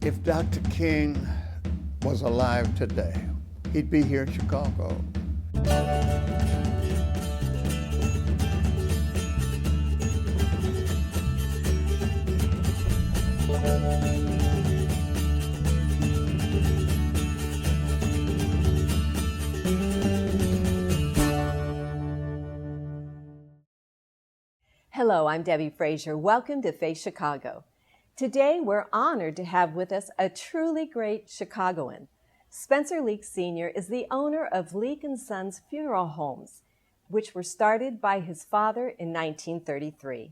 If Dr. King was alive today, he'd be here in Chicago. Hello, I'm Debbie Frazier. Welcome to Face Chicago. Today, we're honored to have with us a truly great Chicagoan. Spencer Leake Sr. is the owner of Leake & Sons Funeral Homes, which were started by his father in 1933.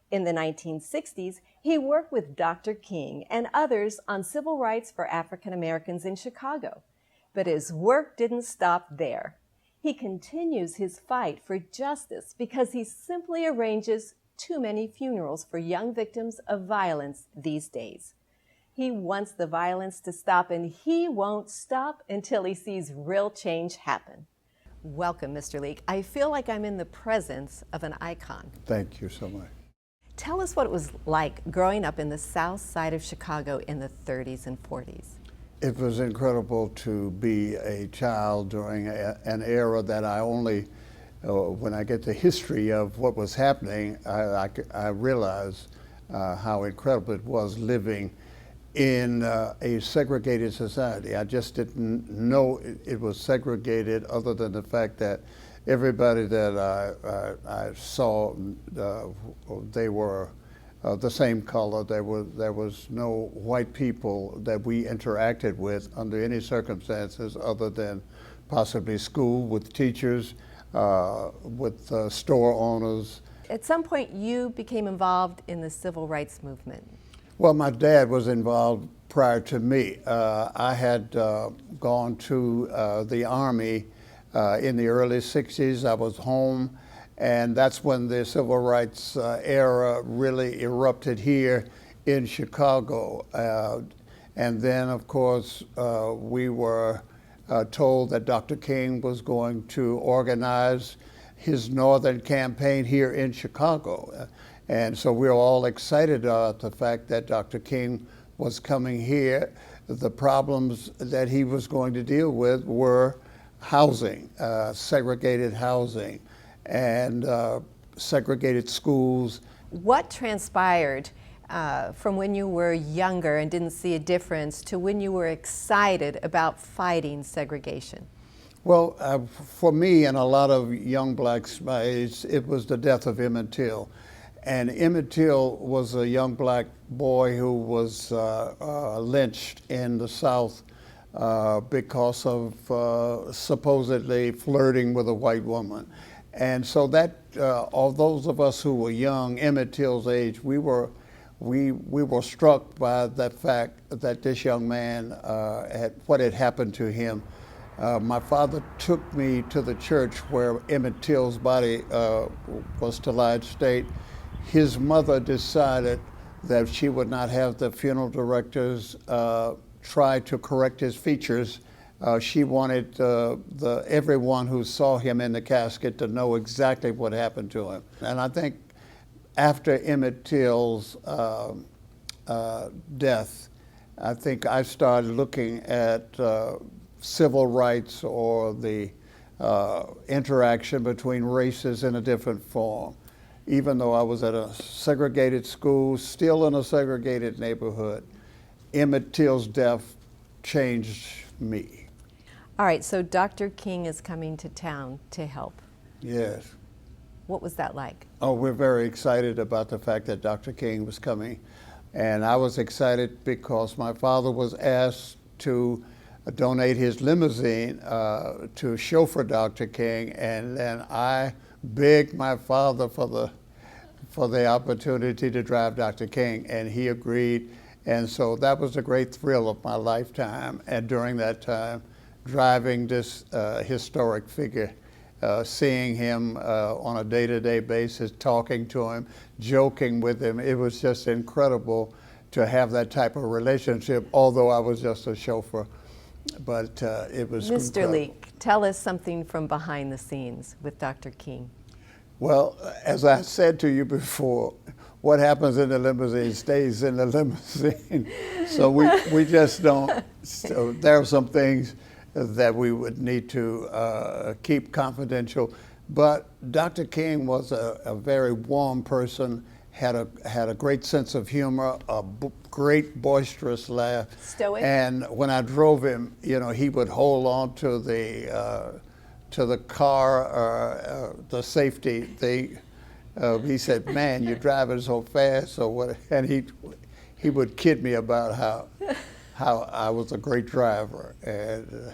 In the 1960s, he worked with Dr. King and others on civil rights for African Americans in Chicago. But his work didn't stop there. He continues his fight for justice because he simply arranges too many funerals for young victims of violence these days. He wants the violence to stop, and he won't stop until he sees real change happen. Welcome, Mr. Leake. I feel like I'm in the presence of an icon. Thank you so much. Tell us what it was like growing up in the south side of Chicago in the 30s and 40s. It was incredible to be a child during an era that I only, when I get the history of what was happening, I realize how incredible it was living in a segregated society. I just didn't know it was segregated, other than the fact that everybody that I saw, they were the same color. There was no white people that we interacted with under any circumstances other than possibly school, with teachers, with store owners. At some point, you became involved in the civil rights movement. Well, my dad was involved prior to me. I had gone to the Army in the early 60s. I was home, and that's when the civil rights era really erupted here in Chicago. And then, of course, we were told that Dr. King was going to organize his Northern campaign here in Chicago. And so we were all excited about the fact that Dr. King was coming here. The problems that he was going to deal with were housing, segregated housing, and segregated schools. What transpired from when you were younger and didn't see a difference to when you were excited about fighting segregation? Well, for me and a lot of young blacks my age, it was the death of Emmett Till. And Emmett Till was a young black boy who was lynched in the South because of supposedly flirting with a white woman. And so that, all those of us who were young, Emmett Till's age, we were struck by the fact that this young man, what had happened to him. My father took me to the church where Emmett Till's body was to lie in state. His mother decided that she would not have the funeral directors try to correct his features. She wanted everyone who saw him in the casket to know exactly what happened to him. And I think after Emmett Till's death, I think I started looking at civil rights or the interaction between races in a different form. Even though I was at a segregated school, still in a segregated neighborhood, Emmett Till's death changed me. All right, so Dr. King is coming to town to help. Yes. What was that like? Oh, we're very excited about the fact that Dr. King was coming. And I was excited because my father was asked to donate his limousine to chauffeur Dr. King, and then I begged my father for the opportunity to drive Dr. King, and he agreed. And so that was a great thrill of my lifetime. And during that time, driving this historic figure, seeing him on a day-to-day basis, talking to him, joking with him, it was just incredible to have that type of relationship, although I was just a chauffeur. But it was Mr. incredible. Leake, tell us something from behind the scenes with Dr. King. Well, as I said to you before, what happens in the limousine stays in the limousine. So we just don't, so there are some things that we would need to keep confidential. But Dr. King was a very warm person, had a great sense of humor, great boisterous laugh. Stoic. And when I drove him, he would hold on to the car, the safety thing. He said, "Man, you're driving so fast," or what? And he would kid me about how I was a great driver, and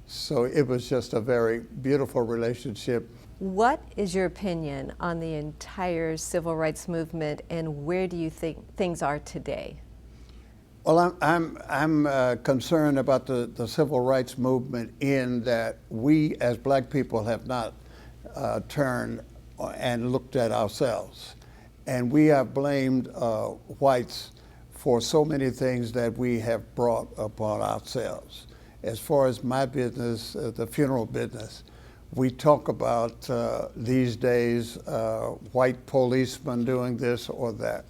so it was just a very beautiful relationship. What is your opinion on the entire civil rights movement, and where do you think things are today? Well, I'm concerned about the civil rights movement in that we as black people have not turned and looked at ourselves. And we have blamed whites for so many things that we have brought upon ourselves. As far as my business, the funeral business, we talk about these days white policemen doing this or that.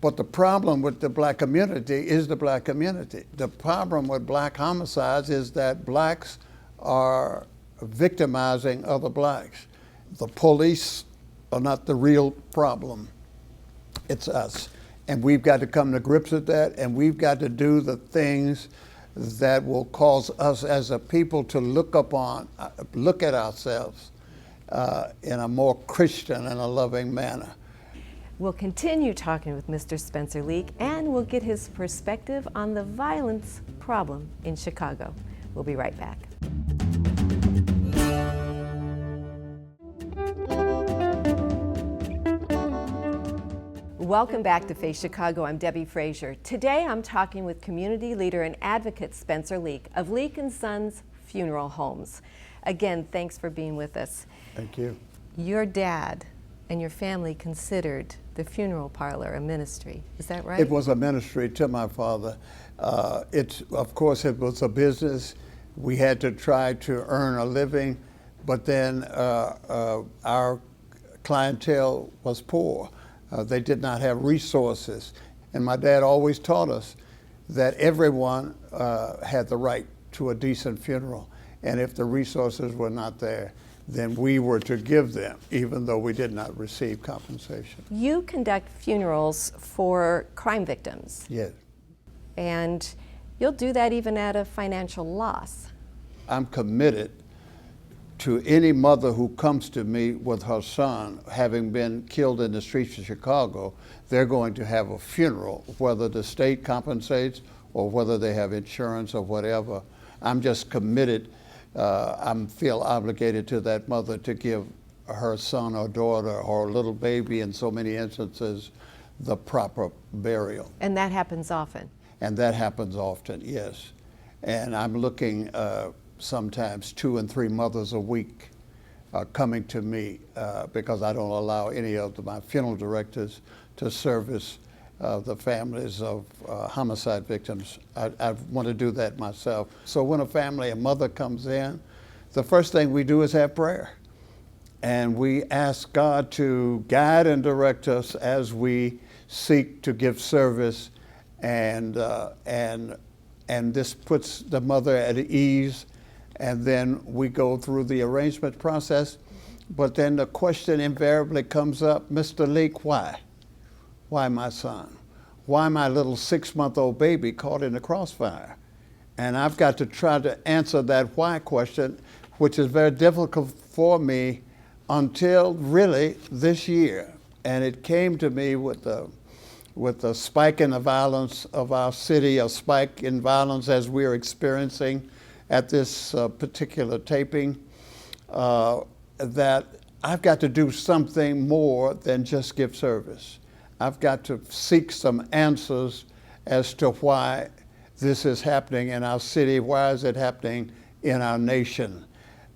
But the problem with the black community is the black community. The problem with black homicides is that blacks are victimizing other blacks. The police are not the real problem. It's us. And we've got to come to grips with that, and we've got to do the things that will cause us as a people to look at ourselves in a more Christian and a loving manner. We'll continue talking with Mr. Spencer Leake, and we'll get his perspective on the violence problem in Chicago. We'll be right back. Welcome back to Face Chicago. I'm Debbie Frazier. Today I'm talking with community leader and advocate Spencer Leake of Leake & Sons Funeral Homes. Again, thanks for being with us. Thank you. Your dad and your family considered the funeral parlor a ministry. Is that right? It was a ministry to my father. Of course, it was a business. We had to try to earn a living, but then our clientele was poor. They did not have resources. And my dad always taught us that everyone had the right to a decent funeral. And if the resources were not there, then we were to give them, even though we did not receive compensation. You conduct funerals for crime victims. Yes. And you'll do that even at a financial loss. I'm committed to any mother who comes to me with her son having been killed in the streets of Chicago. They're going to have a funeral, whether the state compensates or whether they have insurance or whatever. I'm just committed. I feel obligated to that mother to give her son or daughter or little baby, in so many instances, the proper burial. And that happens often. And that happens often, yes. And I'm looking sometimes 2 and 3 mothers a week coming to me because I don't allow any of my funeral directors to service the families of homicide victims. I want to do that myself. So when a mother comes in, the first thing we do is have prayer. And we ask God to guide and direct us as we seek to give service, and this puts the mother at ease. And then we go through the arrangement process. But then the question invariably comes up, "Mr. Leake, why? Why my son? Why my little 6-month-old baby caught in the crossfire?" And I've got to try to answer that why question, which is very difficult for me until really this year. And it came to me with the spike in the violence of our city, a spike in violence as we're experiencing at this particular taping, that I've got to do something more than just give service. I've got to seek some answers as to why this is happening in our city, why is it happening in our nation.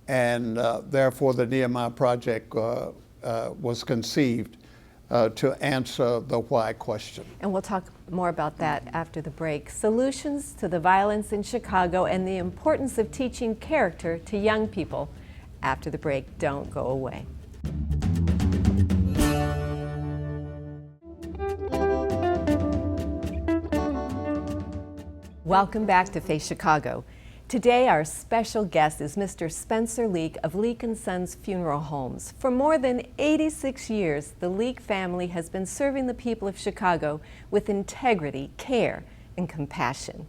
And therefore the Nehemiah Project was conceived to answer the why question. And we'll talk more about that after the break. Solutions to the violence in Chicago and the importance of teaching character to young people. After the break, don't go away. Welcome back to Face Chicago. Today our special guest is Mr. Spencer Leake of Leake & Sons Funeral Homes. For more than 86 years, the Leake family has been serving the people of Chicago with integrity, care, and compassion.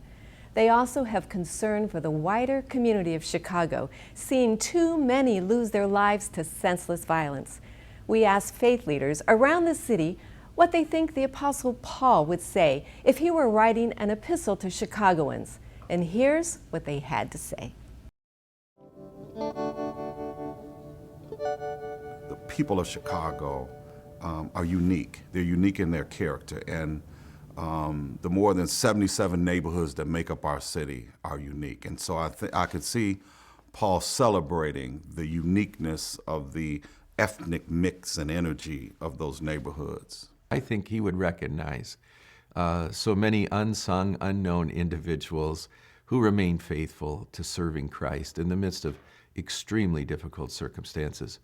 They also have concern for the wider community of Chicago, seeing too many lose their lives to senseless violence. We asked faith leaders around the city what they think the Apostle Paul would say if he were writing an epistle to Chicagoans. And here's what they had to say. The people of Chicago are unique. They're unique in their character. And the more than 77 neighborhoods that make up our city are unique. And so I could see Paul celebrating the uniqueness of the ethnic mix and energy of those neighborhoods. I think he would recognize so many unsung, unknown individuals who remain faithful to serving Christ in the midst of extremely difficult circumstances.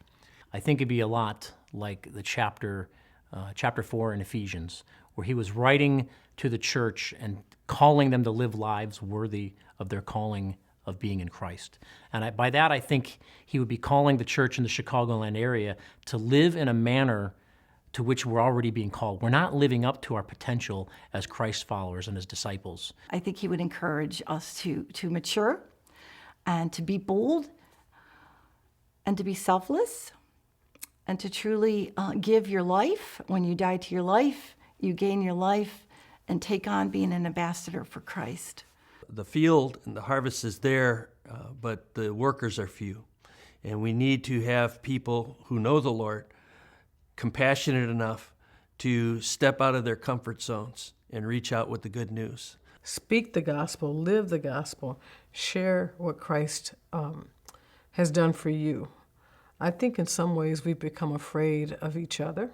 I think it'd be a lot like the chapter 4 in Ephesians, where he was writing to the church and calling them to live lives worthy of their calling of being in Christ. And by that, I think he would be calling the church in the Chicagoland area to live in a manner to which we're already being called. We're not living up to our potential as Christ followers and as disciples. I think he would encourage us to mature and to be bold and to be selfless and to truly give your life. When you die to your life, you gain your life and take on being an ambassador for Christ. The field and the harvest is there, but the workers are few. And we need to have people who know the Lord compassionate enough to step out of their comfort zones and reach out with the good news. Speak the gospel, live the gospel, share what Christ has done for you. I think in some ways we've become afraid of each other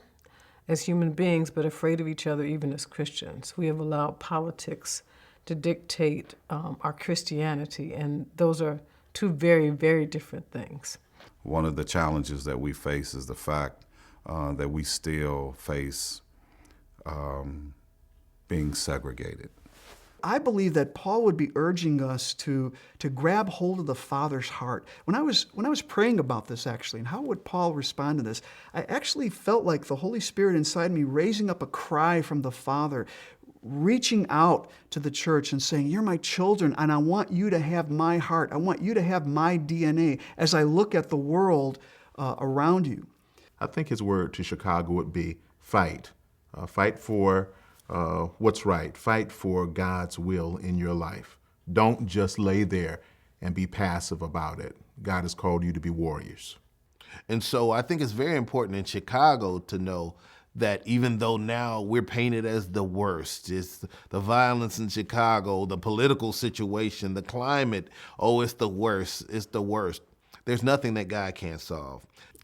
as human beings, but afraid of each other even as Christians. We have allowed politics to dictate our Christianity, and those are two very, very different things. One of the challenges that we face is the fact that we still face being segregated. I believe that Paul would be urging us to grab hold of the Father's heart. When I was praying about this actually, and how would Paul respond to this, I actually felt like the Holy Spirit inside me raising up a cry from the Father, reaching out to the church and saying, "You're my children, and I want you to have my heart. I want you to have my DNA as I look at the world around you." I think his word to Chicago would be fight. Fight for what's right. Fight for God's will in your life. Don't just lay there and be passive about it. God has called you to be warriors. And so I think it's very important in Chicago to know that even though now we're painted as the worst, it's the violence in Chicago, the political situation, the climate, it's the worst, it's the worst. There's nothing that God can't solve.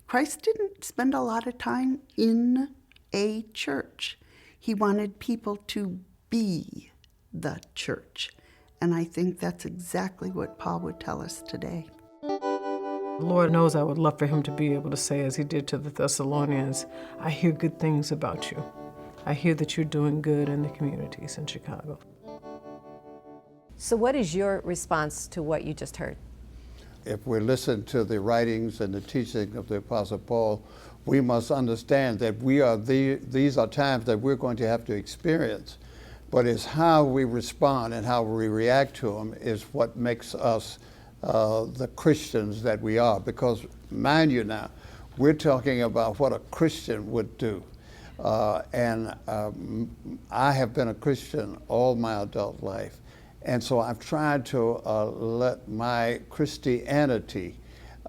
Christ didn't spend a lot of time in a church. He wanted people to be the church. And I think that's exactly what Paul would tell us today. The Lord knows I would love for him to be able to say, as he did to the Thessalonians, "I hear good things about you. I hear that you're doing good in the communities in Chicago." So what is your response to what you just heard? If we listen to the writings and the teaching of the Apostle Paul, we must understand that these are times that we're going to have to experience. But it's how we respond and how we react to them is what makes us the Christians that we are. Because mind you now, we're talking about what a Christian would do. And I have been a Christian all my adult life. And so I've tried to let my Christianity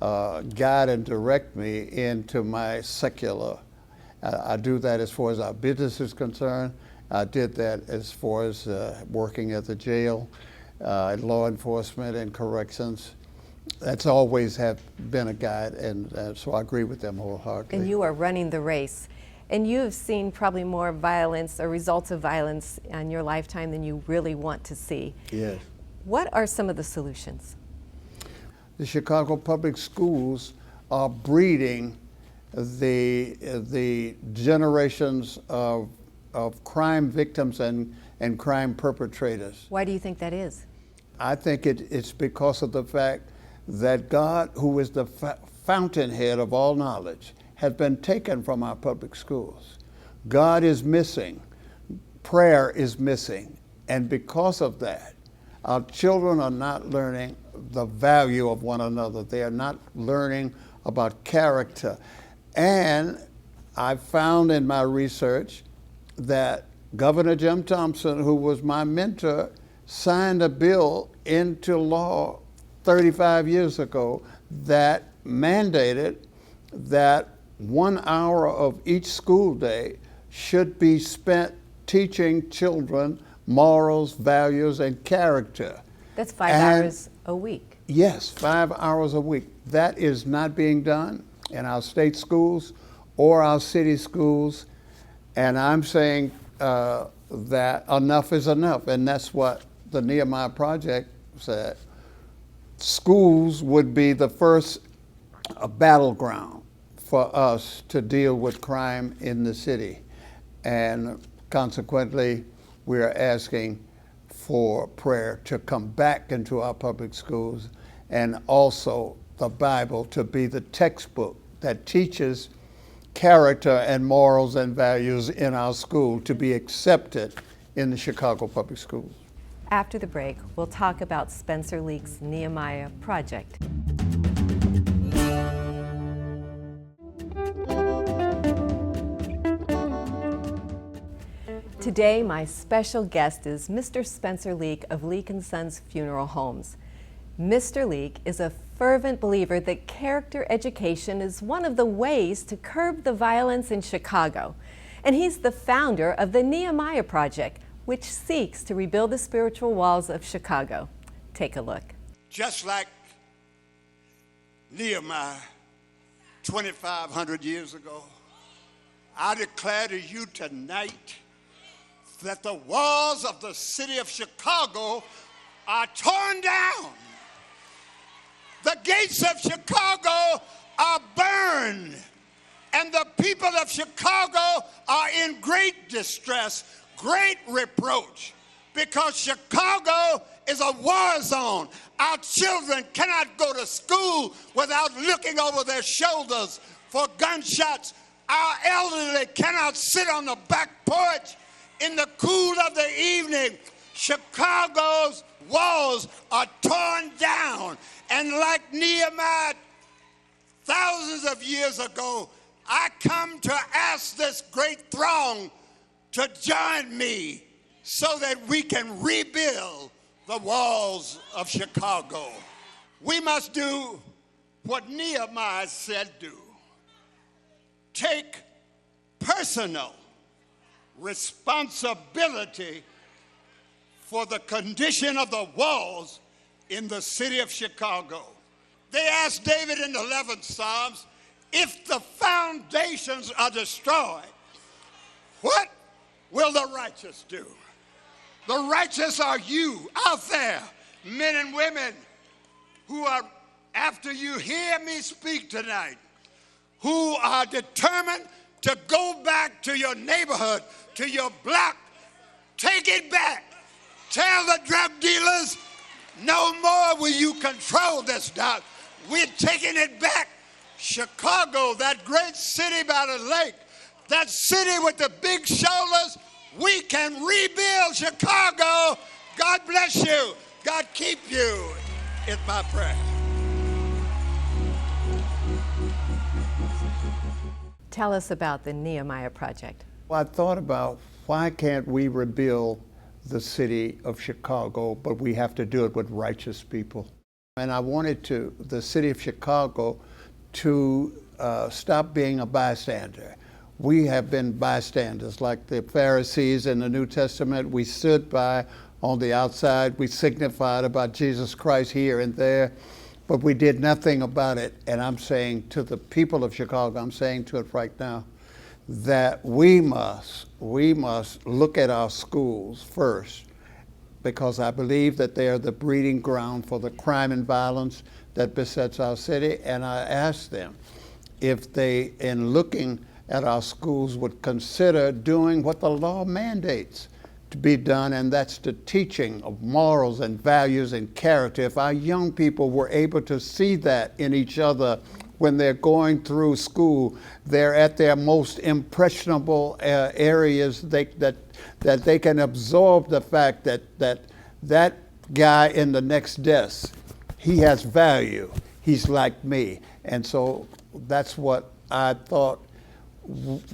guide and direct me into my secular. I do that as far as our business is concerned. I did that as far as working at the jail, law enforcement and corrections. That's always have been a guide, and so I agree with them wholeheartedly. And you are running the race. And you have seen probably more violence or results of violence in your lifetime than you really want to see. Yes. What are some of the solutions? The Chicago Public Schools are breeding the generations of crime victims and and crime perpetrators. Why do you think that is? I think it's because of the fact that God, who is the fountainhead of all knowledge, has been taken from our public schools. God is missing. Prayer is missing. And because of that, our children are not learning the value of one another. They are not learning about character. And I found in my research that Governor Jim Thompson, who was my mentor, signed a bill into law 35 years ago that mandated that 1 hour of each school day should be spent teaching children morals, values, and character. That's 5 hours a week. Yes, 5 hours a week. That is not being done in our state schools or our city schools. And I'm saying that enough is enough. And that's what the Nehemiah Project said. Schools would be the first battleground for us to deal with crime in the city. And consequently, we are asking for prayer to come back into our public schools, and also the Bible to be the textbook that teaches character and morals and values in our school to be accepted in the Chicago public schools. After the break, we'll talk about Spencer Leake's Nehemiah Project. Today, my special guest is Mr. Spencer Leake of Leake & Sons Funeral Homes. Mr. Leake is a fervent believer that character education is one of the ways to curb the violence in Chicago. And he's the founder of the Nehemiah Project, which seeks to rebuild the spiritual walls of Chicago. Take a look. Just like Nehemiah 2,500 years ago, I declare to you tonight that the walls of the city of Chicago are torn down. The gates of Chicago are burned, and the people of Chicago are in great distress, great reproach, because Chicago is a war zone. Our children cannot go to school without looking over their shoulders for gunshots. Our elderly cannot sit on the back porch in the cool of the evening. Chicago's walls are torn down. And like Nehemiah thousands of years ago, I come to ask this great throng to join me so that we can rebuild the walls of Chicago. We must do what Nehemiah said do. Take personal responsibility for the condition of the walls in the city of Chicago. They asked David in the 11th Psalms, if the foundations are destroyed, what will the righteous do? The righteous are you out there, men and women who are, after you hear me speak tonight, who are determined to go back to your neighborhood, to your block. Take it back. Tell the drug dealers, no more will you control this dock. We're taking it back. Chicago, that great city by the lake, that city with the big shoulders, we can rebuild Chicago. God bless you. God keep you. It's my prayer. Tell us about the Nehemiah Project. Well, I thought about why can't we rebuild the city of Chicago, but we have to do it with righteous people. And I wanted the city of Chicago to stop being a bystander. We have been bystanders, like the Pharisees in the New Testament. We stood by on the outside. We signified about Jesus Christ here and there, but we did nothing about it. And I'm saying to the people of Chicago, I'm saying to it right now, that we must look at our schools first, because I believe that they are the breeding ground for the crime and violence that besets our city. And I ask them if they, in looking at our schools, would consider doing what the law mandates, to be done, and that's the teaching of morals and values and character. If our young people were able to see that in each other when they're going through school, they're at their most impressionable areas, that they can absorb the fact that guy in the next desk, he has value. He's like me. And so that's what I thought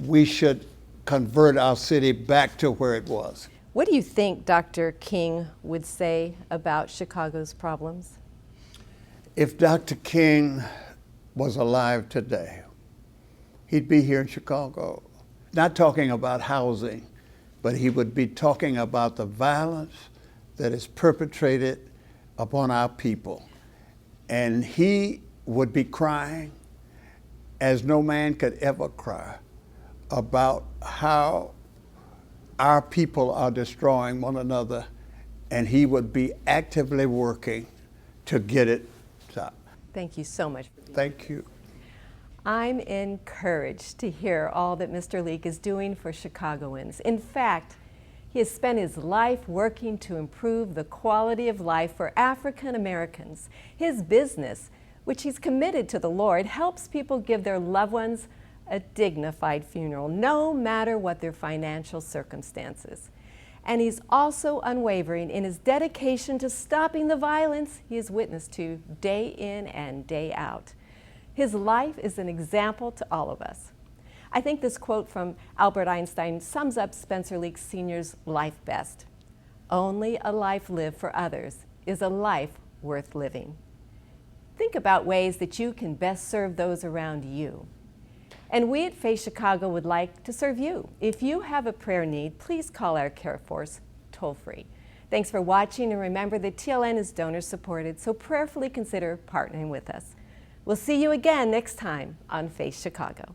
we should convert our city back to where it was. What do you think Dr. King would say about Chicago's problems? If Dr. King was alive today, he'd be here in Chicago, not talking about housing, but he would be talking about the violence that is perpetrated upon our people. And he would be crying as no man could ever cry about how our people are destroying one another, and he would be actively working to get it stopped. Thank you so much. Thank you. I'm encouraged to hear all that Mr. Leake is doing for Chicagoans. In fact, he has spent his life working to improve the quality of life for African Americans. His business, which he's committed to the Lord, helps people give their loved ones a dignified funeral, no matter what their financial circumstances. And he's also unwavering in his dedication to stopping the violence he has witnessed to day in and day out. His life is an example to all of us. I think this quote from Albert Einstein sums up Spencer Leake Sr.'s life best. Only a life lived for others is a life worth living. Think about ways that you can best serve those around you. And we at Faith Chicago would like to serve you. If you have a prayer need, please call our care force toll-free. Thanks for watching, and remember that TLN is donor supported, so prayerfully consider partnering with us. We'll see you again next time on Faith Chicago.